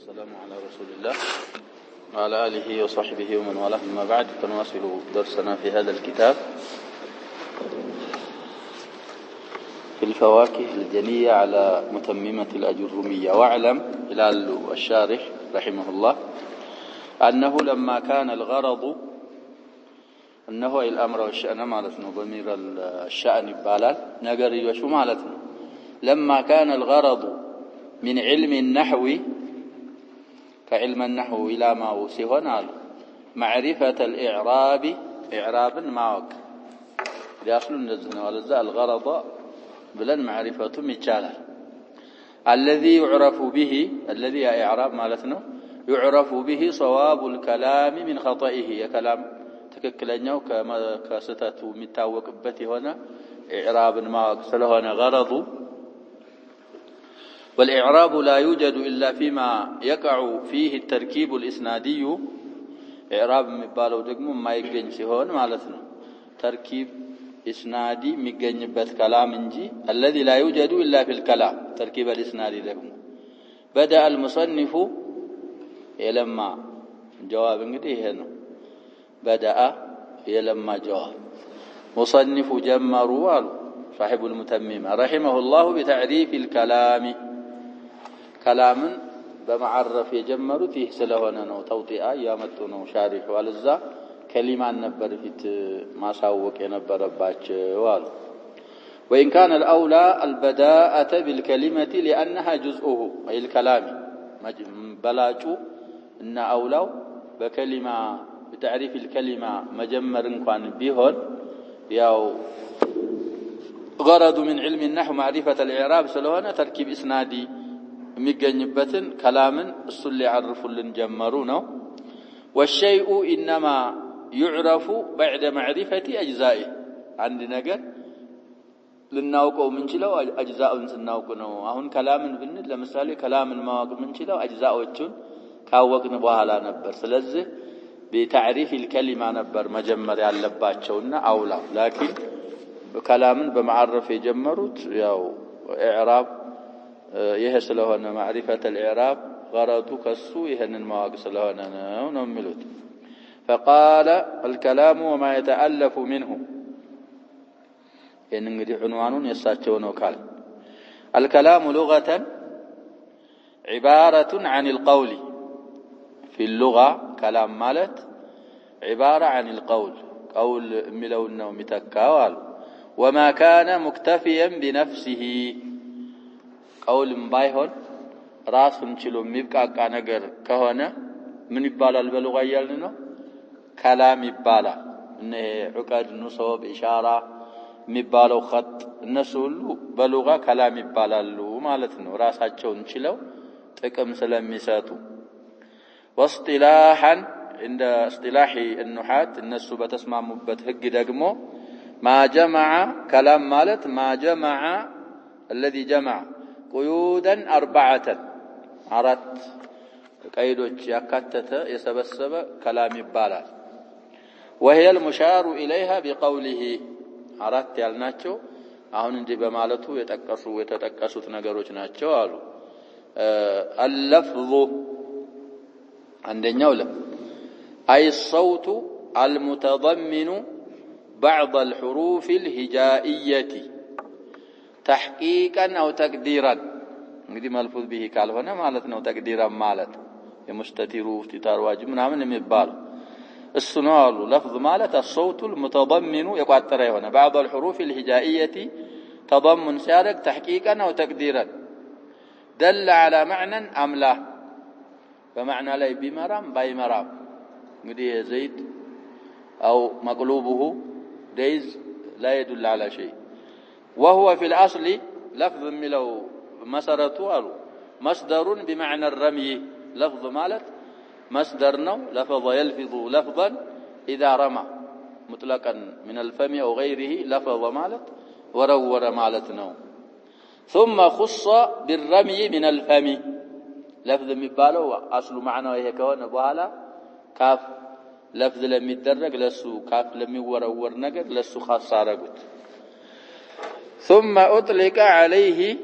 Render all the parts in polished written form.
والسلام على رسول الله وعلى آله وصحبه ومن والاه. أما بعد فنواصل درسنا في هذا الكتاب في الفواكه الجنية على متممة الأجرمية. واعلم إلى الشارح رحمه الله أنه لما كان الغرض أنه الأمر والشأن مالتنا ضمير الشأن بالال نقري وشو مالتنا لما كان الغرض من علم النحو كعلم النحو إلى ما وسهنا معرفة الإعراب إعراب معك لأصل النزل ولذا الغرض بلن معرفة مجالا الذي يعرف به الذي إعراب مالتنا يعرف به صواب الكلام من خطئه يا كلام تككلنيو كستة متاوق بتي هنا إعراب معك سلهنا غرض. والإعراب لا يوجد إلا فيما يقع فيه التركيب الإسنادي. إعراب مبالو دقم ما يجن سهون مالتنا تركيب إسنادي مجن بث كلام انجي الذي لا يوجد إلا في الكلام تركيب الإسنادي دقم. بدأ المصنف يلما جواب انجدي هنا بدأ يلما جواب مصنف جمروا صاحب المتممة رحمه الله بتعريف الكلام كلام بمعرف يجمروا فيه سلهنا توطئة يامتنا شارح والزا كلمة نبر فيت ما ساوك ينبر باج وال. وإن كان الأولى البداءة بالكلمة لأنها جزءه أي الكلام بلاجو إن أولو بكلمة بتعريف الكلمة مجمر كان بيهون ياو غرض من علم النحو معرفة الإعراب سلهنا تركيب إسنادي ميغنيبتن كلام السل يعرف لنجمرونه. والشيء إنما يعرف بعد معرفة أجزائه عندنا قال لناوقو من شلو أجزاء سناوقنو أهون كلام بن لمثال كلام المواقع من شلو أجزاء وجن كاوقن بوهلا نبر سلزه بتعريف الكلمة نبر مجمر على لباتشونا أولا لكن كلام بمعرف يجمرت ياو إعراب يهس لهن معرفة الإعراب غرضك السوء هن المواقص لهن ونملت. فقال الكلام وما يتألف منه إن نجد عنوان يساتشون وكال. الكلام لغة عبارة عن القول في اللغة كلام مالت عبارة عن القول قول ملو النوم تكاوال وما كان مكتفيا بنفسه قول مبايهون راس نشلو ميبقى نجر كهنا من يبالا باللغة يالنا كلام يبالا إنه عقد نصب إشارة ميبالو خط النسول باللغة كلام يبالا له مالتنا راساتشو نشلو تكم سلام ميساتو. واصطلاحا عند اصطلاح النحاة الناس بتسمع مبتهج دقمو ما جمع كلام مالت ما جمع الذي جمع قيودا أربعة عرت قيدوش يكتت يسبسب كلام بالال وهي المشار إليها بقوله عرت يالناتشو أهون انجي بمالتو يتقصوا ويتتقصوا تنقروش ناتشو قالوا اللفظ عندنا ولا أي الصوت المتضمن بعض الحروف الهجائية تحقيقا أو تقديرا نقدي ملفوظ به قال هنا مالتنا وتقديرا مالت يمستتروا افتتار واجب من مبال السنال لفظ مالت الصوت المتضمن يقاتر هنا بعض الحروف الهجائية تضمن سارق تحقيقا أو تقديرا دل على معنى أم لا بمعنى لا بمرام باي مرام نقدي زيد أو مقلوبه ديز لا يدل على شيء. وهو في الأصل لفظ ملو مسرته مصدر بمعنى الرمي لفظ مالت مصدر نو لفظ يلفظ لفظا إذا رمى مطلقا من الفم أو غيره لفظ مالت ورور مالت نو. ثم خص بالرمي من الفم لفظ مبالو أصل معنى يكون بوالا كاف لفظ لم يدرج لسو كاف لم يورور نجد لسو خاص رجت. ثم أطلق عليه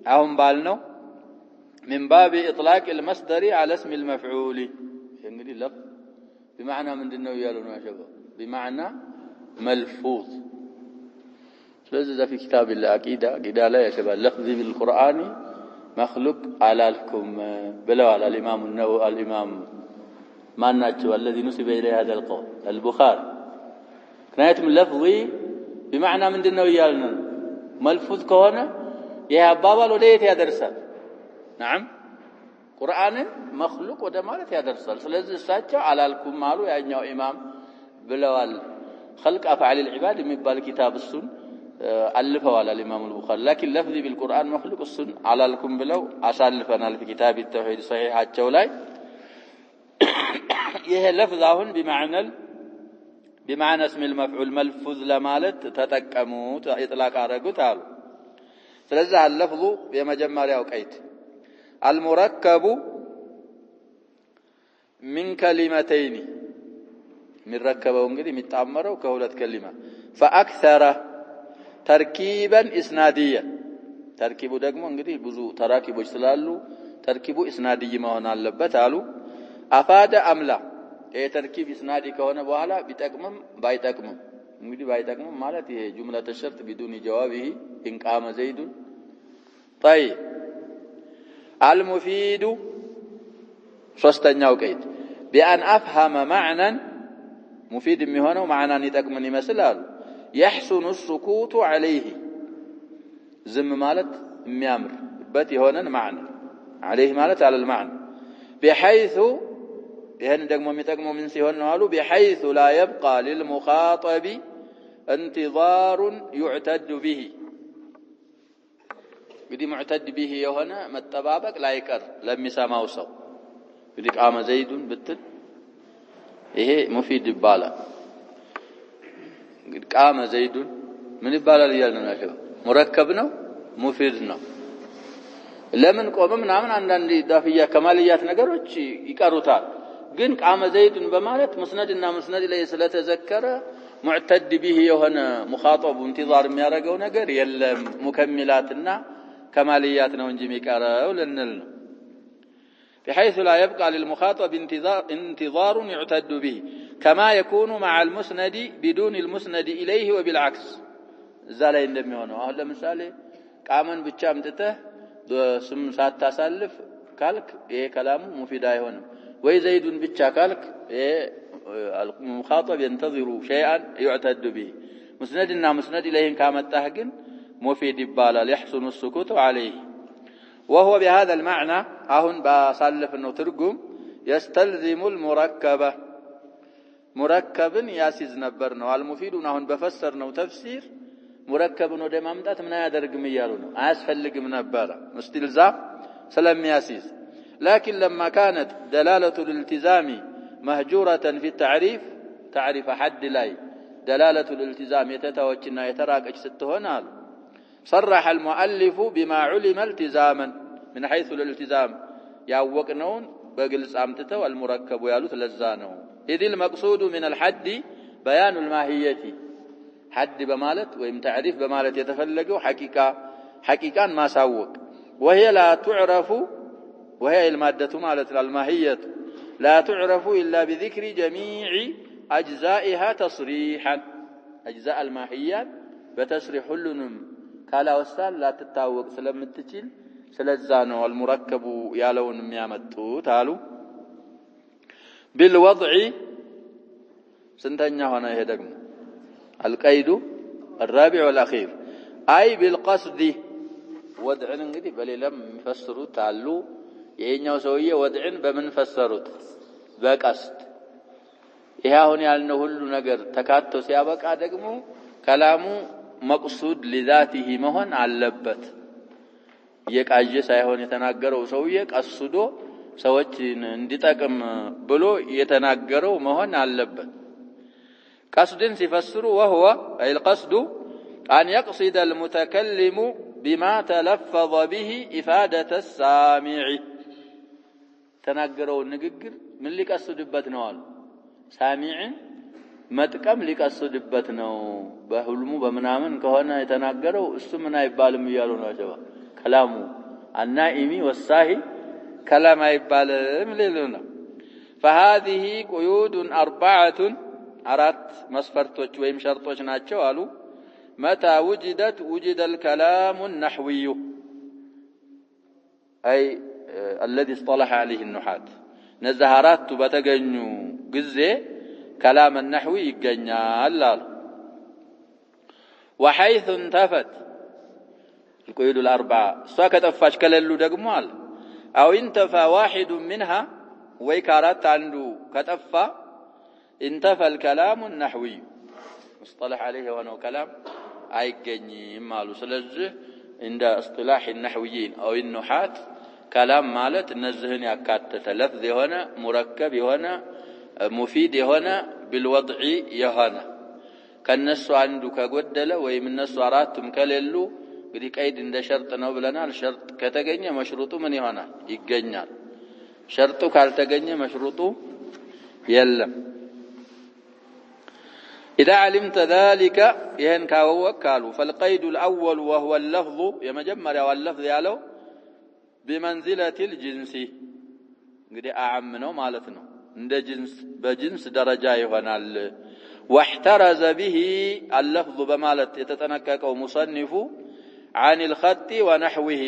أهم بالنو من باب إطلاق المصدر على اسم المفعول يعني لفظ بمعنى من دنو يالون يا شباب بمعنى ملفوظ لذا في كتاب العقيدة قيل لا يا شباب لفظ بالقرآن مخلوق على لكم بلوا على الإمام النووي الإمام ما ناتشو الذي نسب إليه هذا القول البخاري كناية من لفظي بمعنى من دنو يالون ملفوظ كونه يا بابا لوليت يا درسال نعم قرآن مخلوق ودمالت يا درسال ስለዚህ እሳቸው አላልኩም አሉ ያኛው ኢማም ብለዋል خلق افعال العباد የሚባል ኪታብ እሱን አልፈዋል الامام البخاري لكن لفظي بالقرآن مخلوق እሱን አላልኩም ብለው አሳልፈናል في كتاب التوحيد صحيحاቸው ላይ ይሄ لفظ አሁን بمعنى اسم المفعول ملفوظ ለማለት ተጠቀሙት ኢጥላቅ አረጉት አሉ ስለዚህ اللفظ የመጀመሪያው ቀይት المركب من كلمتين من ركبوا እንግዲህ የሚጣመረው ከሁለት كلمه فاكثر تركيبا اسناديا ተርኪቡ ደግሞ እንግዲህ ብዙ ተራኪቦች ስላሉ ተርኪቡ እስናዲ መሆን አለበት አሉ አፋደ አምላ ተርኪብ እስናዲ ከሆነ በኋላ ቢጠቅምም ባይጠቅምም እንግዲህ ባይጠቅምም ማለት ይሄ ጁምላተ ሸርጥ بدون جوابه ان قام زيد طيب المفيد ሶስተኛው ቀይድ بأن أفهم معنى مفيد የሚሆነው معنى ይጠቅምን ይመስላል يحسن السكوت عليه ዝም ማለት የሚያምርበት የሆነን معنى عليه ማለት على المعنى بحيث ይሄን ደግሞ የሚጠቅመው ምን ሲሆን ነው አሉ بحيث لا يبقى للمخاطب انتظار يعتد به እንግዲህ ሙዕተድ ቢሂ የሆነ መጠባበቅ ላይቀር ለሚሰማው ሰው እንግዲህ ቃመ ዘይዱን ብትል ይሄ ሙፊድ ይባላል እንግዲህ ቃመ ዘይዱን ምን ይባላል ይያልን ነው ያለው ሙረከብ ነው ሙፊድ ነው ለምን ቆመ ምናምን አንዳንድ ዳፍያ ከማልያት ነገሮች ይቀሩታል ግን ቃመ ዘይዱን በማለት መስነድና መስነድ ላይ ስለተዘከረ ሙዕተድ ቢሂ የሆነ ሙኻጠቡ እንቲዛር የሚያደርገው ነገር የለም ሙከሚላትና كماليات ነው እንጂ የሚቀረው ልንል ነው بحيث لا يبقى للمخاطب انتظار يعتد به كما يكون مع المسند بدون المسند إليه وبالعكس زال እንደሚሆነው አሁን ለምሳሌ ቃመን ብቻ አምጥተህ ስም ሳታሳልፍ ካልክ ይሄ ከላሙ ሙፊድ አይሆንም ወይ ዘይዱን ብቻ ካልክ ይሄ المخاطب ينتظر شيئا يعتد به مسندنا مسند إليه ካመጣህ ግን مفيد يبالال يحسن السكوت عليه وهو بهذا المعنى اهن باسلف انه ترجم يستلزم المركبه مركبن ياسيز نبرنا والمفيدون اهن بفسرنا تفسير مركبن ወደ ማምጣት ምን ያደርግም ይያሉ ነው አያስፈልግም ነበር مستلزام سلام ياسيز لكن لما كانت دلاله الالتزام مهجوره في التعريف تعريف حد لا دلاله الالتزام يتتوجنا يتراقش ስትሆን አሉ صرح المؤلف بما علم التزاما من حيث الالتزام ያወቅነውን በግልጽ አምጥተው المركب ያሉት ለዛ ነው اذ المقصود من الحد بيان الماهيه حد በማለት ወይም تعريف በማለት የተፈለገው حقيقان ማሳወቅ وهي لا تعرف وهي الماده ማለት الماهيه لا تعرف الا بذكر جميع اجزائها تصريحا اجزاء الماهيه بتصريح ሁሉንም ካላወሳል ላትታወቅ ስለምትችል ስለዛ ነው المركب ያለውን የሚያመጡት አሉ بالوضع ስንተኛ ሆነ ይሄ ደግሞ القيد الرابع والاخير اي بالقصد وضعን እንግዲህ በሌላም የሚፈስሩት አሉ ይሄኛው ሰውዬ ወድዕን በምን ፈሰሩት በቀስድ ይሄ አሁን ያልነው ሁሉ ነገር ተካቶ ሲያበቃ ደግሞ ከላሙ መቅሱድ لذاته መሆን አለበት የቃጀ ሳይሆን የተናገረው ሰውዬ ቀስዶ ሰዎችን እንዲጠቅም ብሎ የተናገረው መሆን አለበት ቀስድን ሲፈስሩ وهو اي القصد ان يقصد المتكلم بما تلفظ به افاده السامع ተናገረው ንግግር ምን ሊቀስድበት ነው አሉ ሳሚዕን መጥቀም ሊቀስድበት ነው በሁልሙ በመናምን ከሆነ የተናገረው እሱ ምን አይባልም ይያሉ ነው አጀባ ከላሙ النائم والساهي كلام አይባልም ሊሉ ነው فهذه قيود أربعة አራት መስፈርቶች ወይም ሸርጦች ናቸው አሉ متى وجد الكلام النحوي أي الذي اصطلح عليه النحاة نزهارات بتجنو جزء كلام النحوي يجنال وحيث انتفت القيود الأربعة ساكت أفاش كللو دقمال أو انتفى واحد منها ويكارات عنده كتفى انتفى الكلام النحوي اصطلح عليه وانه كلام أيجني مالو سلزه عند اصطلاح النحويين أو النحاة كلام مالت النزهن يكاتت لفظ هنا مركب هنا مفيد هنا بالوضع يهنا كالنسو عنده كقدله ويم النسو عراتم كللو بدي قيد عند شرط ነው ብለናል شرط ከተገኘ መሽሩጡ ምን ይሆናል ይገኛል شرطu ካልተገኘ መሽሩጡ የለም إذا علمت ذلك ይሄን ካወቅካሉ فالقيد الأول وهو اللفظ የመጀመሪያ واللفظ ያለው بمنزلة الجنس እንግዲህ አዓም ነው ማለት ነው እንደ ጅንስ በጅንስ ደረጃ ይሆናል واحترز به اللفظ በማለት የተጠነቀቀው ሙሰንፉ عن الخط ونحوه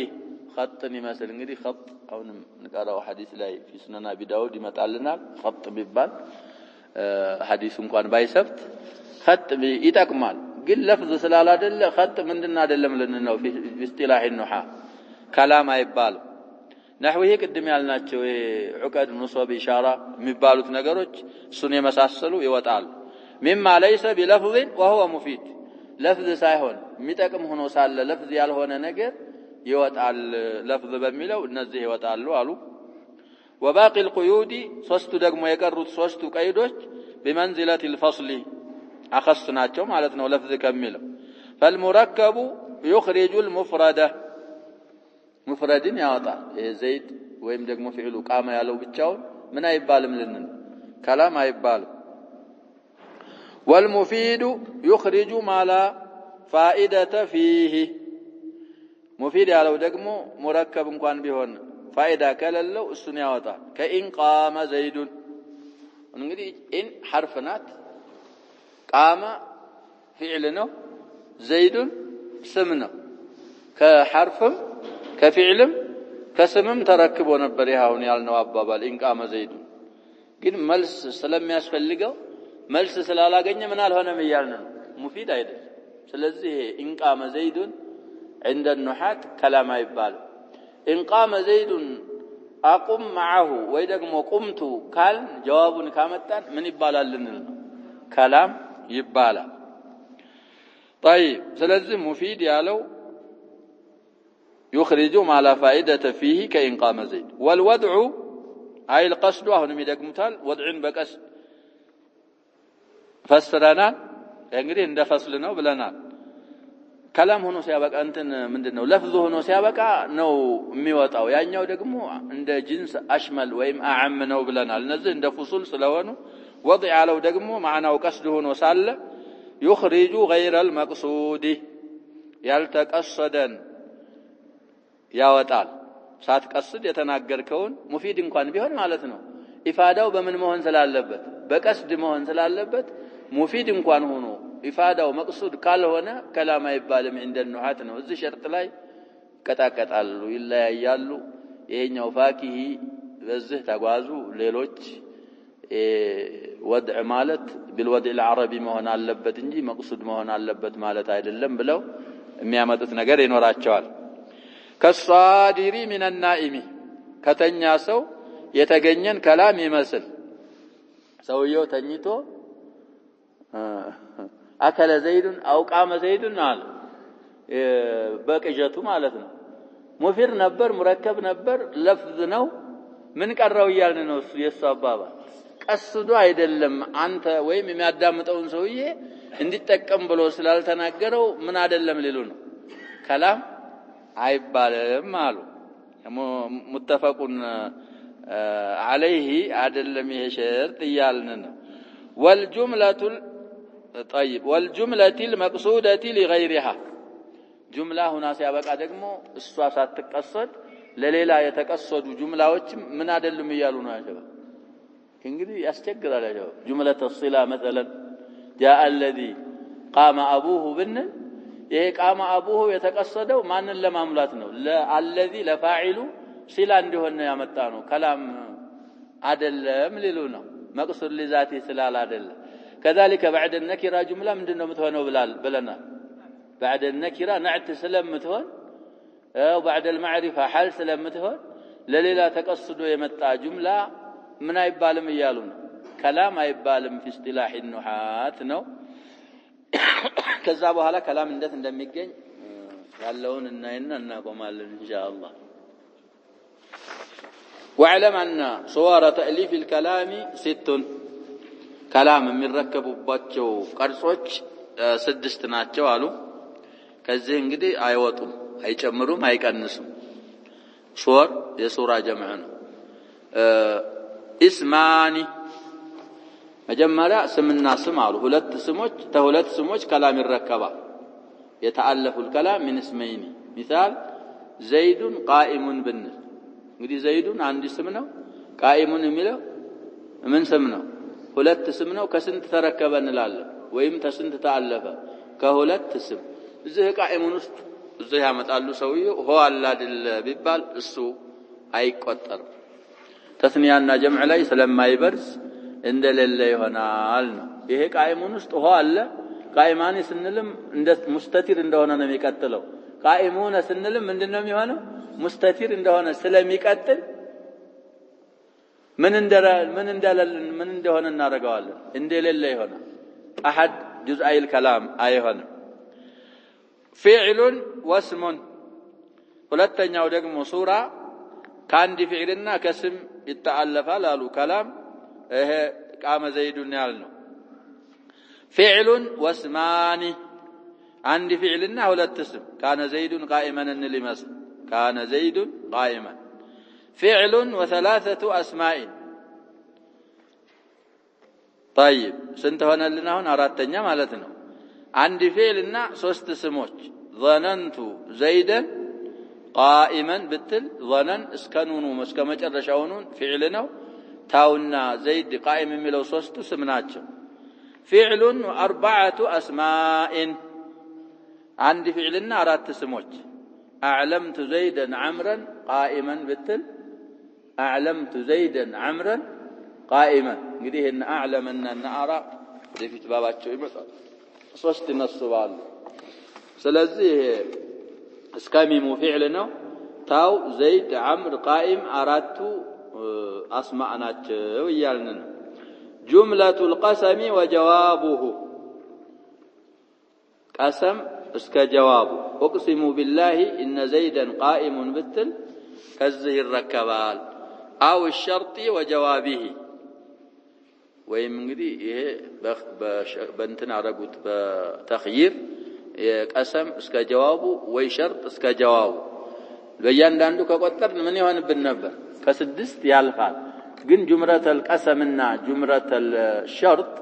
خط مثلا እንግዲህ خط አሁን ንቀራው ሐዲስ ላይ في سنن ابي داود ይመጣልናል خط ቢባል ሐዲስ እንኳን ባይሰብት خط ይጠቅማል ግን ለፍዝ ስላላደለ خط ምንድነው አይደለም ለነው في اصطلاح النحاة كلام አይባልም نحوه ቅድም ያልናቸው ዑቀድ ንሶብ ኢሻራ የሚባሉት ነገሮች እሱን የመሳሰሉ ይወጣሉ مما ليس بلفظ وهو مفيد لفظ ሳይሆን የሚጠቅም ሆኖ ሳለ ለፍዝ ያልሆነ ነገር ይወጣል ለፍዝ በሚለው እነዚህ ይወጣሉ አሉ وباقي القيود ሶስቱ ደግሞ የቀሩት ሶስቱ ቀይዶች بمنزلة الفصل አخصናቸው ማለት ነው ለፍዝ ከሚለው فالمركب يخرج المفرده مفردን ያወጣል ዘይድ ወይም ደግሞ فعሉ ቃማ ያለው ብቻውን ምን አይባልም ለነን كلام አይባልም والمفيد يخرج ما لا فائدة فيه مفيد ያለው ደግሞ مركب እንኳን ቢሆን فائدة ከሌለው እሱን ያወጣል كإن قام زيد እንግዲህ إن حرف ናት قام فعل ነው زيد ስም ነው ከሐርፍም ከፊዕልም ከስምም ተረክቦ ነበር ይሁን ያልነው አባባል إن قام زيد ግን መልስ ስለሚያስፈልገው መልስ ስላላገኘ ምን አልሆነም ይያልን ነው ሙፊድ አይደል ስለዚህ إن قام زيد عند النحاة كلام አይባል إن قام زيد أقم معه ወይ ደግሞ قمت ካል ጀዋቡን ካመጣን ምን ይባላልን ነው كلام ይባላል طيب ስለዚህ ሙፊድ ያለው يخرج ما لا فائدة فيه كإن قام زيد والوضع أي القصد አሁንም ይደግሙታል ወድዕን በቀስድ ፈስረናል እንግዲህ እንደ ፈስል ነው ብለናል كلام ሆኖ ሲያበቃ እንትን ምንድነው ለፍዝ ሆኖ ሲያበቃ ነው የሚወጣው ያኛው ደግሞ እንደ ጅንስ አሽመል ወይም አዓም ነው ብለናል እነዚህ እንደ ፍሱል ስለሆኑ ወضع ያለው ደግሞ ማዕናው ቀስድ ሆኖ ሳለ يخرج غير المقصود ያልተቀሰደን ያወጣል ሳትቀስድ የተናገርከውን ሙፊድ እንኳን ቢሆን ማለት ነው ኢፋዳው በምን መሆን ስላለበት በቀስድ መሆን ስላለበት ሙፊድ እንኳን ሆኖ ኢፋዳው መቅሱድ ካልሆነ كلام አይባልም عند النحاة ነው እዚህ ሸርጥ ላይ ቀጣቀጣሉ ይለያያሉ ይሄኛው ፋኪሂ በዚህ ተጓዙ ሌሎች ወድዕ ማለት بالوضع العربي መሆን አለበት እንጂ መቅሱድ መሆን አለበት ማለት አይደለም ብለው የሚያመጡት ነገር ይኖራቸዋል ከሷዲሪ من النائم ከተኛ ሰው የተገኘን كلام ይመስል ሰውየው ተኝቶ أكل زيد أو قام زيد قال بقجته ማለት ነው ሙፊር ነበር مركب ነበር لفظ ነው ምን ቀረው ይያልን ነው የሱ አባባ ቀስዶ አይደለም አንተ ወይም የሚያዳምጠውን ሰውዬ እንዲጠቀም ብሎ ስላልተናገረው ምን አይደለም ሊሉ ነው كلام አይባልም አሉ متفقون عليه አይደለም ይሄ ሸርጥ ይያልን ነው والجملة طيب والجملة المقصودة لغيرها جملة هنا سيبقى ደግሞ እሷ ሳትቀሰድ ለሌላ የተቀሰዱ ጁምላዎችም ምን አይደሉም ይያሉ ነው ያጀባ እንግዲህ ያስቸግራል ያጀባ ጁምለተ الصلة مثلا جاء الذي قام ابوه بن ይሄ ቃማ አቡሁ የተቀሰደው ማንን ለማሙላት ነው ለአለዚ ለፋዒሉ ሲላ እንደሆነ ያመጣ ነው ከላም አይደለም ሊሉ ነው መቅሱድ ለዛቲ ስላል አይደለም كذلك بعد النكره جمله ምንድነው የምትሆነው ብለና بعد النكره نعت ስለምትሆን او بعد المعرفه حال ስለምትሆን ለሌላ ተቀስዶ የመጣ ጁምላ ምን አይባልም ይያሉ ነው ከላም አይባልም في اصطلاح النحات ነው ከዛ በኋላ ከላም እንዴት እንደሚገኝ ያለውን እናይና እናቆማለን ኢንሻአላህ واعلم ان صور تاليف الكلام 6 كلام የሚረከቡባቸው ቅርጾች 6 ናቸው አሉ ከዚህ እንግዲህ አይወጡም አይጨምሩም አይቀንሱም ሱወር የሱራ ጀምዕ ነው اسماني መጀመሪያ ስምና ስም አሉ ሁለት ስሞች ተሁለት ስሞች ከላም ይረከባል يتالف الكلام من اسمين مثال زيد قائم بن እንግዲህ ዘይዱን አንድ ስም ነው ቃኢሙን የሚለው ምን ስም ነው ሁለት ስም ነው ከስንት ተረከበ እንላለን ወይም ተስንት ተአለፈ ከሁለት ስም እዚህ ቃኢሙን ውስጥ እዚህ ያመጣሉ ሰውየው ሆ አላድል ቢባል እሱ አይቆጠርም ተስኒያና ጀምዕ ላይ ስለማይበርስ እንደሌለ ይሆናል ነው ይሄ ቃኢሙን ውስጥ ሆ አለ ቃኢማኒ ስንልም እንደ ሙስተቲር እንደሆነ ነው የሚቀጥለው ቃኢሙን ስንልም ምንድነው የሚሆነው ሙስተቲር እንደሆነ ስለሚቀጥል ምን እንደሆነ እናረጋዋለን እንደሌለ ይሆናል احد جزء الكلام አይሆንም فعل واسم ሁለተኛው ደግሞ ሱራ ከአንድ ፊዕልና ከስም ይተአለፋል አሉ ከላም ይሄ ቃመ ዘይዱን ያልነው فعل واسمان عند فعلنا ሁለት ስም كان زيد قائما لمس كان زيد قائما فعل وثلاثه اسماء طيب ስንት ሆነልና አሁን አራተኛ ማለት ነው አንድ ፊዕልና ሶስት ስሞች ظننت زيدا قائما بتل ظنن اسكنون እስከ መጨረሻው ነው ፊዕል ነው ታውና ዘይድ قائم የሚለው ሶስቱ ስም ናቸው فعل واربعه اسماء عند فعلنا አራት ስሞች اعلمت زيدا عمرا قائما بتل اعلمت زيدا عمرا قائما እንግዲህ እና اعلمنا نعرى ለፊት ባባቸው ይመጣል ሶስት ይነስባሉ ስለዚህ እስከሚሙ ፊዕል ነው ታው ዘይድ عمر قائم አራቱ አስማዕ ናቸው ይያልን جملة القسم وجوابه قسم اسك جوابه اقسم بالله ان زيدا قائم بتل كزه الركبال او الشرط وجوابه ወይም እንግዲህ ይሄ በእንትን አረጉት በተኽይር የቀሰም እስከ ጀዋቡ ወይ ሸርጥ እስከ ጀዋቡ በእያንዳንዱ ከቆጠርን ምን ይሆንብን ነበር ከስድስት ያልፋል ግን ጁምረተል ቀሰምና ጁምረተል ሸርጥ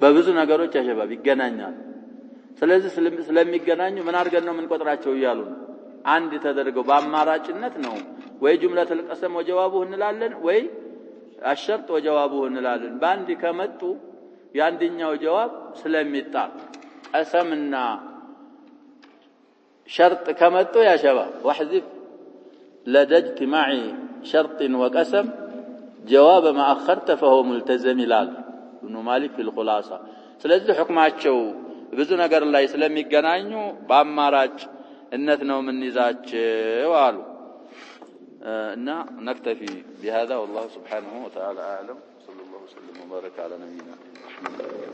በብዙ ነገሮች ያሸባብ ይገናኛል ስለዚህ ስለሚገናኙ ምን አድርገን ነው ምን ቆጥራቸው ይያሉ አንድ ተደርገው በአማራጭነት ነው ወይ ጁምረተል ቀሰም ወጀዋቡ እንላለን ወይ الشرط وجوابه እንላለን ባንዲ ከመጡ ያንደኛው ጀዋብ ስለሚጣል ቀሰምና شرط ከመጡ ያሸባ واحذف لدى اجتماع شرط وقسم جواب ما اخرت فهو ملتزم ይላል ابن مالك في الخلاصه ስለዚህ ሁክማቸው ብዙ ነገር ላይ ስለሚገናኙ በአማራጭ እነት ነው ምን ይዛቸው አሉ نكتفي بهذا والله سبحانه وتعالى أعلم صلى الله وسلم وبارك على نبينا محمد